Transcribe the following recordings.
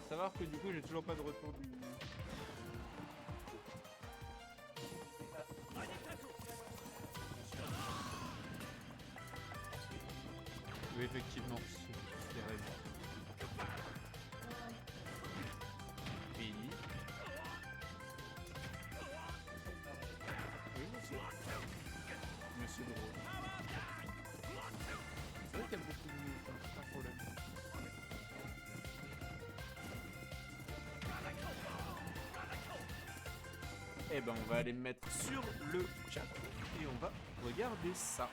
savoir que du coup j'ai toujours pas de retour du... Oui, effectivement, c'est vrai. Oui. Oui, monsieur. Monsieur drôle. C'est vrai qu'il y a beaucoup de minutes, hein, pas de problème. Eh ben, on va aller me mettre sur le chat et on va regarder ça.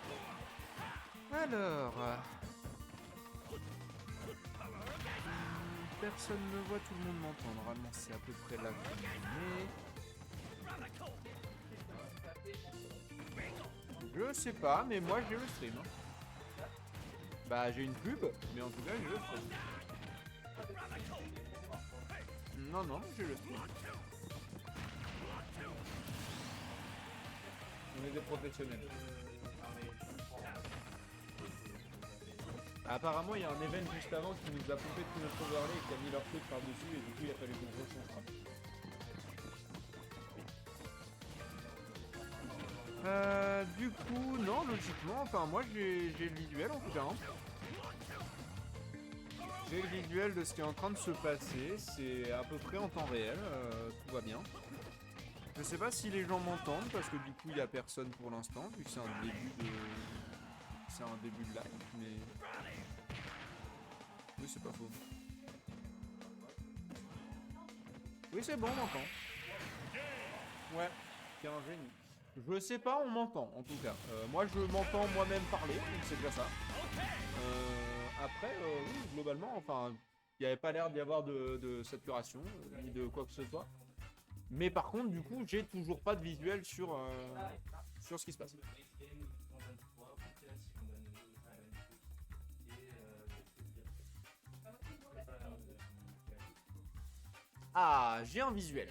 Alors... personne ne me voit, tout le monde m'entend. Normalement, c'est à peu près là que je sais pas, mais moi j'ai le stream. Bah, j'ai une pub, mais en tout cas, j'ai le stream. Non, non, j'ai le stream. On est des professionnels. Apparemment, il y a un event juste avant qui nous a pompé tout notre overlay et qui a mis leur truc par-dessus et du coup, il a fallu qu'on rechange. Du coup, non, logiquement, enfin, moi j'ai le visuel en tout cas. Hein. J'ai le visuel de ce qui est en train de se passer, c'est à peu près en temps réel, tout va bien. Je sais pas si les gens m'entendent parce que du coup, il y a personne pour l'instant, vu que c'est un début de... C'est un début de live, mais... Oui, c'est pas faux. Oui, c'est bon, on m'entend. Ouais, t'es un génie. Je sais pas, on m'entend, en tout cas. Moi, je m'entends moi-même parler, donc c'est déjà ça. Après, oui, globalement, enfin, il n'y avait pas l'air d'y avoir de saturation, ni de quoi que ce soit. Mais par contre, du coup, j'ai toujours pas de visuel sur ce qui se passe. Ah, j'ai un visuel.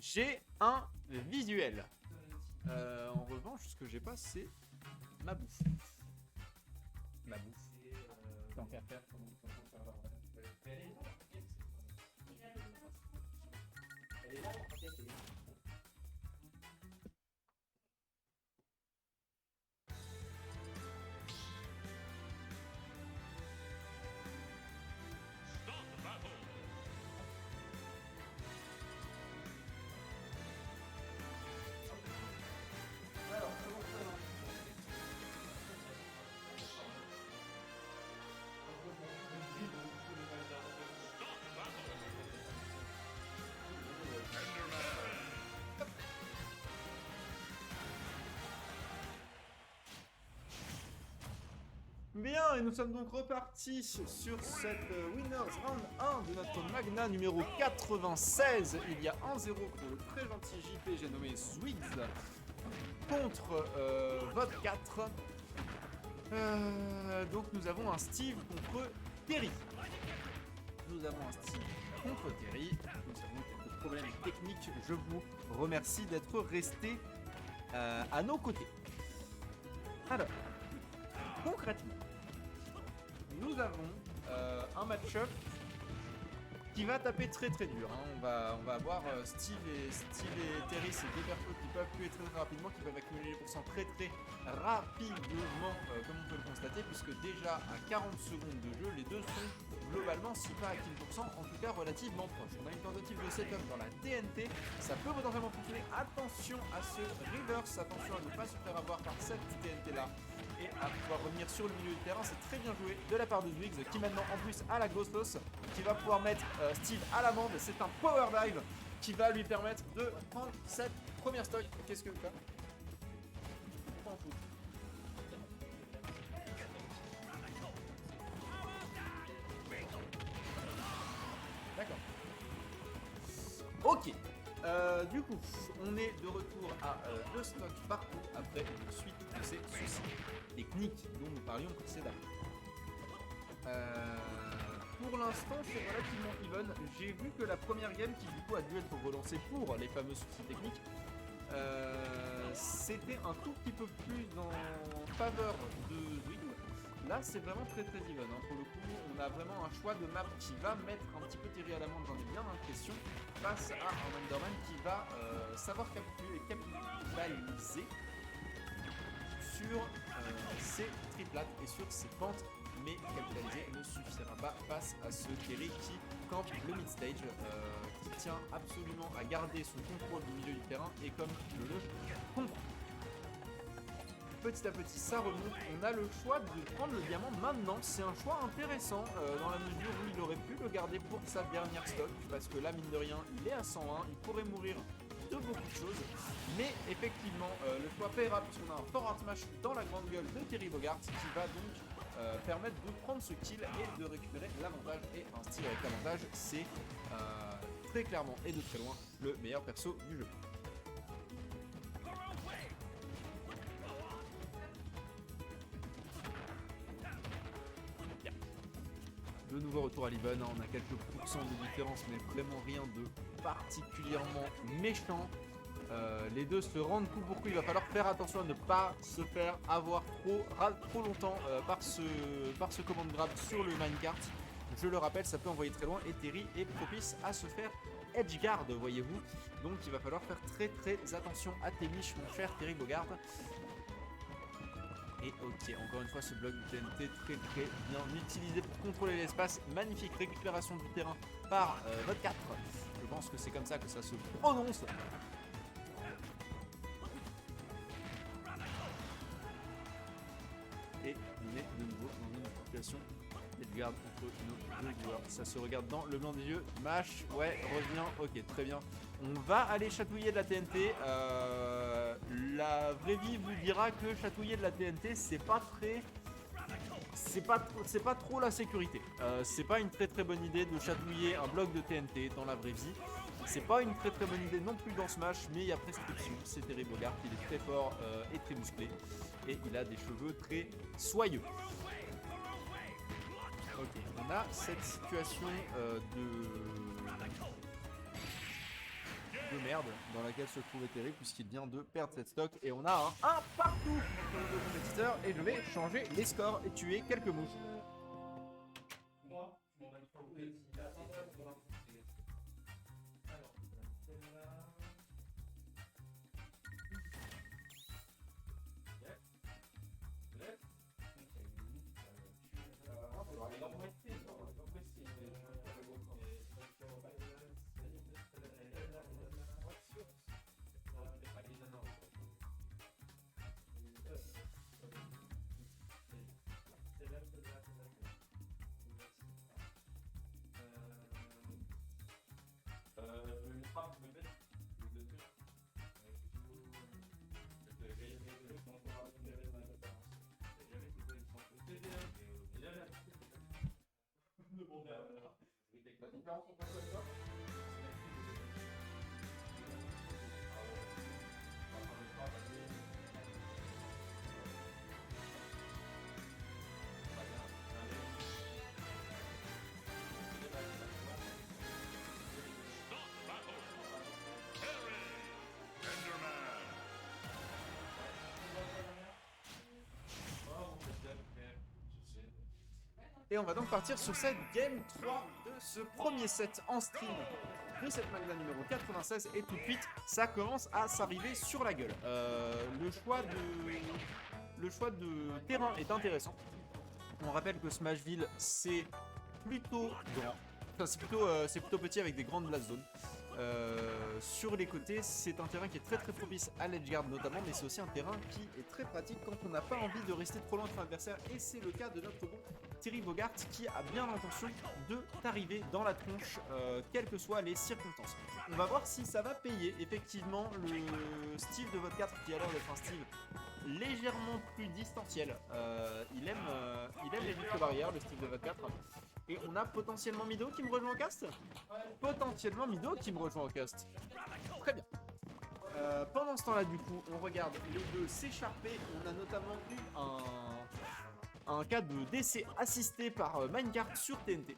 J'ai un visuel. En revanche, ce que j'ai pas, c'est ma bouffe. Ma bouffe. Tant qu'à faire. Bien, et nous sommes donc repartis sur cette Winners Round 1 de notre Magna numéro 96. Il y a 1-0 pour le très gentil JP, j'ai nommé Zwigs, contre Vote 4. Donc nous avons un Steve contre Terry. Nous avons un Steve contre Terry. Nous avons quelques problèmes techniques. Je vous remercie d'être restés à nos côtés. Alors, concrètement, nous avons un match-up qui va taper très très dur. Hein. On va avoir Steve et Terry, c'est deux persos qui peuvent tuer très très rapidement, qui peuvent accumuler les pourcents très très rapidement, comme on peut le constater, puisque déjà à 40 secondes de jeu, les deux sont globalement, si pas à 15%, en tout cas relativement proches. On a une tentative de setup dans la TNT, ça peut potentiellement fonctionner. Attention à ce reverse, attention à ne pas se faire avoir par cette TNT là et à pouvoir revenir sur le milieu du terrain. C'est très bien joué de la part de Zwigs qui maintenant en plus a la Ghostos qui va pouvoir mettre Steve à l'amende. C'est un power dive qui va lui permettre de prendre cette première stock. Qu'est-ce que tu as? D'accord. Ok. Du coup, on est de retour à 2 stocks partout après une suite de ces soucis techniques dont nous parlions précédemment. Pour l'instant, c'est relativement even. J'ai vu que la première game qui du coup a dû être relancée pour les fameux soucis techniques, c'était un tout petit peu plus en faveur de Zwigs, là c'est vraiment très even. Hein. Pour le coup, on a vraiment un choix de map qui va mettre un petit peu Terry à l'amende, j'en ai bien l'impression, face à un Enderman qui va savoir capitaliser sur ses triplates et sur ses pentes, mais capitaliser ne suffira pas face à ce Terry qui campe le mid-stage, qui tient absolument à garder son contrôle du milieu du terrain et comme je le comprends. Petit à petit ça remonte, on a le choix de prendre le diamant maintenant, c'est un choix intéressant dans la mesure où il aurait pu le garder pour sa dernière stock, parce que là mine de rien il est à 101, il pourrait mourir de beaucoup de choses, mais effectivement le choix paiera puisqu'on a un fort smash dans la grande gueule de Terry Bogard qui va donc permettre de prendre ce kill et de récupérer l'avantage, et un style avec l'avantage c'est très clairement et de très loin le meilleur perso du jeu. De nouveau retour à l'Even, on a quelques pourcents de différence mais vraiment rien de particulièrement méchant. Les deux se rendent coup pour coup, il va falloir faire attention à ne pas se faire avoir trop longtemps par ce command grab sur le minecart. Je le rappelle, ça peut envoyer très loin et Terry est propice à se faire edgeguard, voyez-vous. Donc il va falloir faire très attention à tes niches, mon cher Terry Bogard. Et ok, encore une fois ce bloc de TNT très bien utilisé pour contrôler l'espace. Magnifique récupération du terrain par votre 4. Je pense que c'est comme ça que ça se prononce. Et on est de nouveau dans une situation d'Edgeguard contre nos deux joueurs. Ça se regarde dans le blanc des yeux. Mash, ouais, revient. Ok, très bien. On va aller chatouiller de la TNT. La vraie vie vous dira que chatouiller de la TNT, c'est pas très... C'est pas trop la sécurité. C'est pas une très bonne idée de chatouiller un bloc de TNT dans la vraie vie. C'est pas une très bonne idée non plus dans Smash, mais il y a prescription. C'est Terry Bogard, il est très fort et très musclé. Et il a des cheveux très soyeux. Ok, on a cette situation de merde dans laquelle se trouvait Terry puisqu'il vient de perdre cette stock et on a un partout entre les deux compétiteurs et je vais changer les scores et tuer quelques mouches. Et on va donc partir sur cette Game 3 de ce premier set en stream de cette Magna numéro 96. Et tout de suite, ça commence à s'arriver sur la gueule. Le choix de terrain est intéressant. On rappelle que Smashville, c'est plutôt grand. Enfin, c'est plutôt petit avec des grandes blast zones. Sur les côtés, c'est un terrain qui est très propice à l'edgeguard notamment, mais c'est aussi un terrain qui est très pratique quand on n'a pas envie de rester trop loin de son adversaire, et c'est le cas de notre bon Terry Bogard qui a bien l'intention de t'arriver dans la tronche, quelles que soient les circonstances. On va voir si ça va payer. Effectivement, le Steve de votre 4 qui a l'air d'être un Steve légèrement plus distanciel, il aime les risques barrières, le Steve de votre 4. Et on a potentiellement Mido qui me rejoint en cast. Potentiellement Mido qui me rejoint en cast. Très bien. Pendant ce temps-là, du coup, on regarde les deux s'écharper. On a notamment eu un cas de décès assisté par Minecart sur TNT.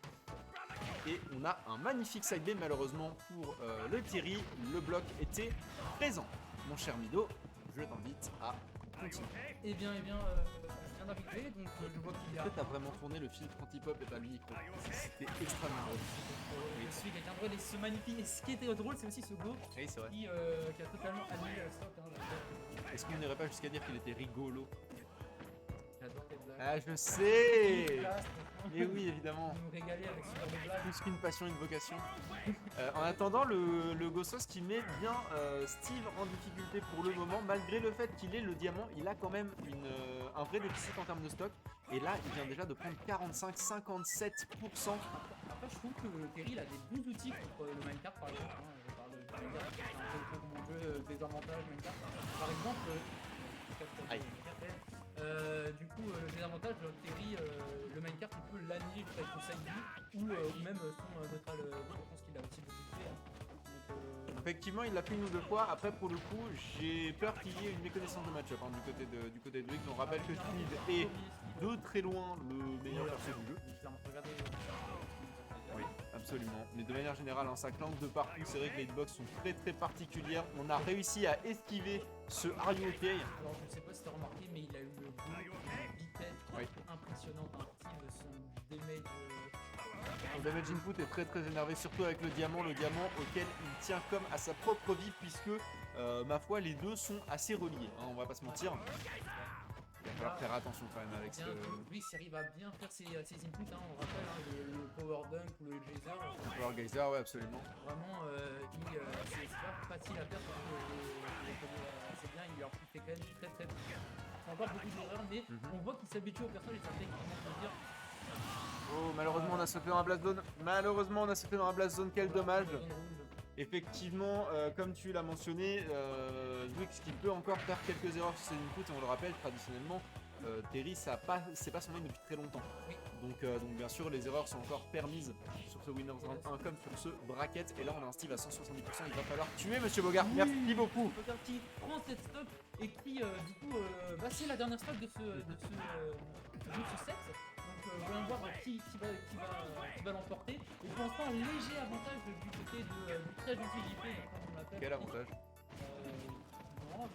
Et on a un magnifique side B malheureusement pour le Thierry. Le bloc était présent. Mon cher Mido, je t'invite à continue. Eh bien, on vient d'arriver, donc je vois qu'il y a... En fait, t'as vraiment tourné le filtre anti-pop et pas le micro. C'était extrêmement drôle. Celui qui est un drôle et ce magnifique. Et ce qui était drôle, c'est aussi ce go Oui, c'est vrai. qui a totalement annulé la stock. Est-ce qu'on n'irait pas jusqu'à dire qu'il était rigolo? J'adore tes blagues. Ah, je sais. Classe, Mais oui, évidemment. nous régaler avec ce genre de blagues. Plus qu'une passion, une vocation. En attendant, le Gossos qui met bien Steve en difficulté pour le moment, malgré le fait qu'il ait le diamant, il a quand même un vrai déficit en termes de stock. Et là, il vient déjà de prendre 45-57%. Après, je trouve que Terry il a des bons outils contre le Minecraft par exemple. Je parle de Minecraft, c'est un peu mon jeu des avantages Minecraft. Par exemple, Aïe. du coup, le désavantage de Terry, le Minecraft, il peut l'annuler avec son side view ou même son neutral. Je pense qu'il a aussi beaucoup de fait. Effectivement, il l'a fait une ou deux fois. Après, pour le coup, j'ai peur qu'il y ait une méconnaissance de match-up du côté de Dwick. On rappelle que Steve est de très loin le meilleur perso du jeu. Oui, absolument. Mais de manière générale, hein, ça clanque de partout. C'est vrai que les hitbox sont très très particulières. On a réussi à esquiver ce Are You OK. Alors, je ne sais pas si tu as remarqué, mais il a eu le goût de vitesse impressionnante. Son damage. Son damage input est très très énervé, surtout avec le diamant auquel il tient comme à sa propre vie, puisque ma foi, les deux sont assez reliés. Hein, on va pas se mentir. Il va falloir faire attention quand même avec ce. Lui, s'il arrive à bien faire ses inputs, hein, on rappelle le power dunk ou le geyser. Le power geyser, ouais, absolument. Vraiment, c'est pas facile à faire, surtout il connaît assez bien, il fait quand même très très bien. C'est encore beaucoup d'erreurs, mais on voit qu'il s'habitue au personnage et ça fait extrêmement plaisir. Oh, malheureusement, on a sauté dans la blast zone. Malheureusement, on a sauté dans la blast zone, quel dommage. Effectivement, comme tu l'as mentionné, Dwix qui peut encore faire quelques erreurs sur ses inputs, et on le rappelle, traditionnellement, Terry, c'est pas son main depuis très longtemps. Oui. Donc bien sûr, les erreurs sont encore permises sur ce Winners Round 1 comme sur ce bracket. Et là, on a un Steve à 170%, il va falloir tuer Monsieur Bogart. Oui. Merci beaucoup. Bogart qui prend cette stock et qui, du coup, c'est la dernière stock de ce set. Donc voyons voir qui va l'emporter. Et pour l'instant, un léger avantage du côté du très gentil JP, comme on l'appelle. Quel avantage? Non,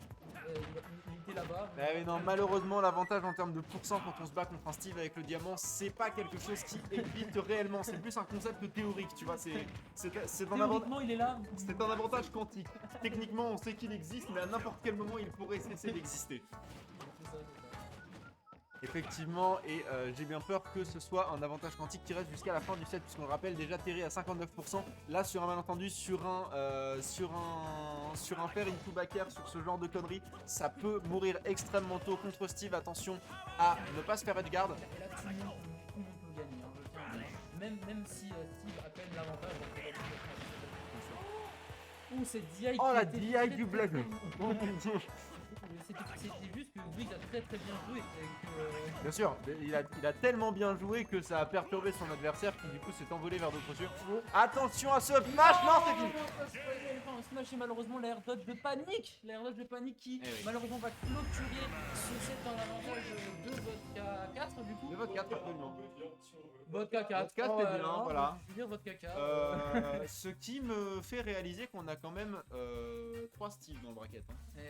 il était là-bas. Mais non, malheureusement, l'avantage en termes de pourcent quand on se bat contre un Steve avec le diamant, c'est pas quelque chose qui existe réellement. C'est plus un concept théorique, tu vois. C'est un avantage. Théoriquement, il est là. C'est un avantage quantique. Techniquement, on sait qu'il existe, mais à n'importe quel moment, il pourrait cesser d'exister. Effectivement, et j'ai bien peur que ce soit un avantage quantique qui reste jusqu'à la fin du set, puisqu'on le rappelle déjà Terry à 59%. Là, sur un malentendu, sur un pair into backer, sur ce genre de conneries, ça peut mourir extrêmement tôt contre Steve. Attention à ne pas se faire edgeguard. Et là, tout le monde peut gagner. Hein, je tiens à dire. Même si Steve a quand même l'avantage. Oh, cette DI. Oh, la DI du blague. Oh mon dieu. C'était juste que Dwight a très très bien joué. Bien sûr, il a tellement bien joué que ça a perturbé son adversaire qui du coup s'est envolé vers d'autres cieux. Attention à ce smash. Non, c'est fini. Smash et malheureusement l'air dodge de panique. L'air dodge de panique qui malheureusement va clôturer ce set en avantage de Vodka 4 du coup. De Vodka 4 absolument. Vodka 4. Vodka 4 c'est bien, voilà. Je veux dire Vodka 4. Ce qui me fait réaliser qu'on a quand même 3 Steve dans le bracket. Hein.